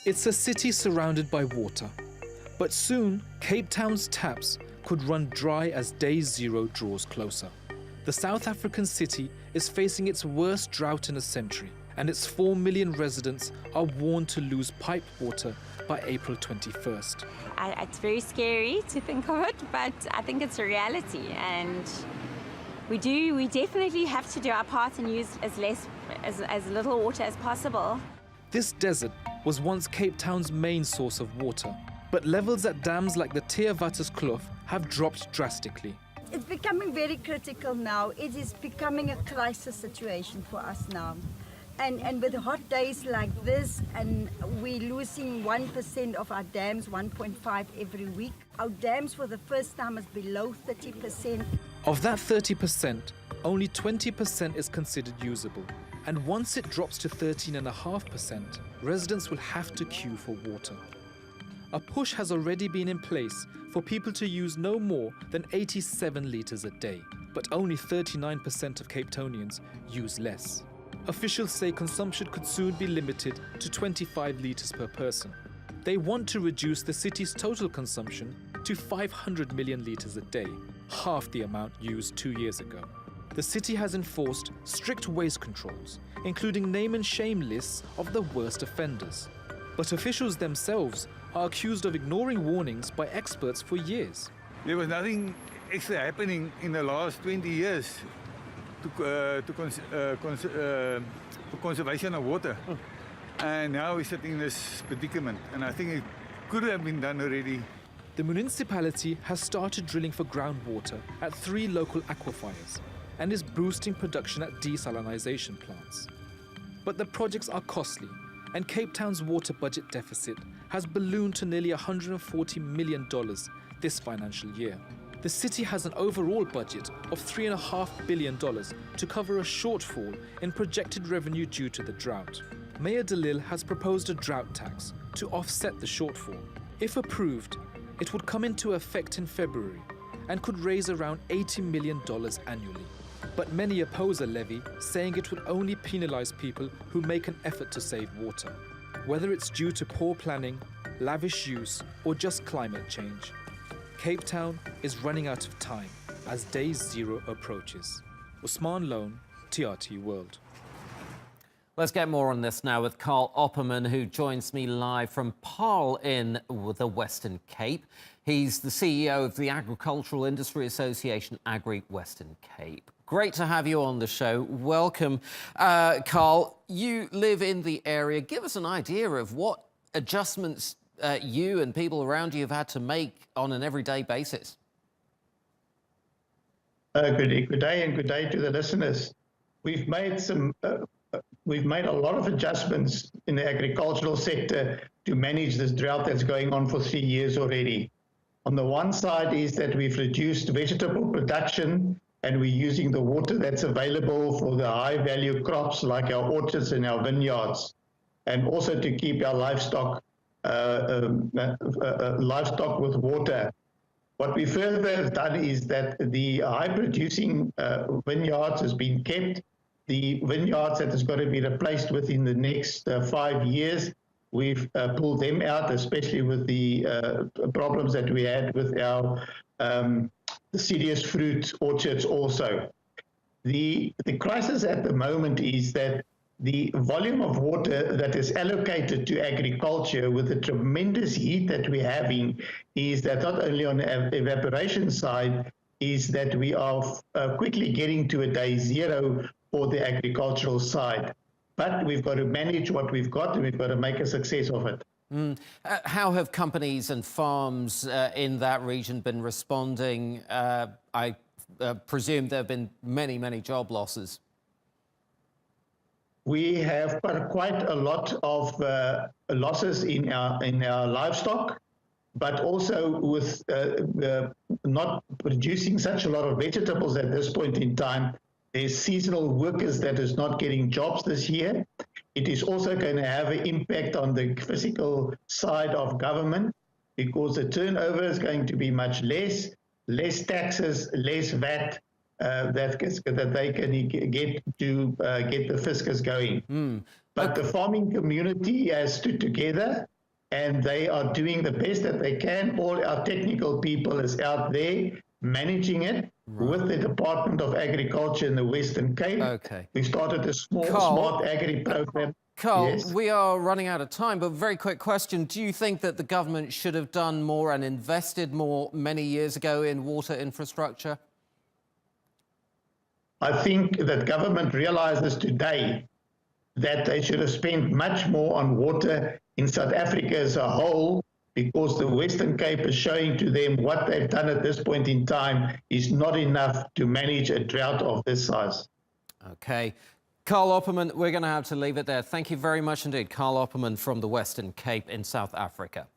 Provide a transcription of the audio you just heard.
It's a city surrounded by water, but soon Cape Town's taps could run dry as day zero draws closer. The South African city is facing its worst drought in a century, and its 4 million residents are warned to lose piped water by April 21st. It's very scary to think of it, but I think it's a reality, and we definitely have to do our part and use as little water as possible. This desert was once Cape Town's main source of water, but levels at dams like the Theewaterskloof have dropped drastically. It's becoming very critical now. It is becoming a crisis situation for us now. And with hot days like this, and we're losing 1% of our dams, 1.5 every week. Our dams for the first time is below 30%. Of that 30%, only 20% is considered usable. And once it drops to 13.5%, residents will have to queue for water. A push has already been in place for people to use no more than 87 litres a day, but only 39% of Cape Townians use less. Officials say consumption could soon be limited to 25 litres per person. They want to reduce the city's total consumption to 500 million litres a day, half the amount used 2 years ago. The city has enforced strict waste controls, including name and shame lists of the worst offenders. But officials themselves are accused of ignoring warnings by experts for years. There was nothing extra happening in the last 20 years for conservation of water. And now we're sitting in this predicament, and I think it could have been done already. The municipality has started drilling for groundwater at 3 local aquifers and is boosting production at desalinization plants. But the projects are costly, and Cape Town's water budget deficit has ballooned to nearly $140 million this financial year. The city has an overall budget of $3.5 billion to cover a shortfall in projected revenue due to the drought. Mayor de Lille has proposed a drought tax to offset the shortfall. If approved, it would come into effect in February and could raise around $80 million annually. But many oppose a levy, saying it would only penalize people who make an effort to save water, whether it's due to poor planning, lavish use, or just climate change. Cape Town is running out of time as day zero approaches. Usman Lone, TRT World. Let's get more on this now with Carl Opperman, who joins me live from Paarl in the Western Cape. He's the CEO of the Agricultural Industry Association, Agri Western Cape. Great to have you on the show. Welcome. Carl, you live in the area. Give us an idea of what adjustments you and people around you have had to make on an everyday basis. Good day, and good day to the listeners. We've made a lot of adjustments in the agricultural sector to manage this drought that's going on for 3 years already. On the one side is that we've reduced vegetable production, and we're using the water that's available for the high-value crops like our orchards and our vineyards, and also to keep our livestock with water. What we further have done is that the high-producing vineyards has been kept. The vineyards that has got to be replaced within the next 5 years, we've pulled them out, especially with the problems that we had with our deciduous fruit orchards also. The crisis at the moment is that the volume of water that is allocated to agriculture with the tremendous heat that we're having is that not only on the evaporation side, is that we are quickly getting to a day zero for the agricultural side. But we've got to manage what we've got, and we've got to make a success of it. How have companies and farms in that region been responding? I presume there have been many, many job losses. We have quite a lot of losses in our livestock, but also with not producing such a lot of vegetables at this point in time, there's seasonal workers that is not getting jobs this year. It is also going to have an impact on the fiscal side of government, because the turnover is going to be much less taxes, less VAT that they can get to get the fiscus going. But the farming community has stood together, and they are doing the best that they can. All our technical people is out there managing it with the Department of Agriculture in the Western Cape. Okay. We started a small Carl, smart agri program. Carl, Yes. we are running out of time, but very quick question. Do you think that the government should have done more and invested more many years ago in water infrastructure? I think that government realizes today that they should have spent much more on water in South Africa as a whole, because the Western Cape is showing to them what they've done at this point in time is not enough to manage a drought of this size. Okay. Carl Opperman, we're going to have to leave it there. Thank you very much indeed. Carl Opperman from the Western Cape in South Africa.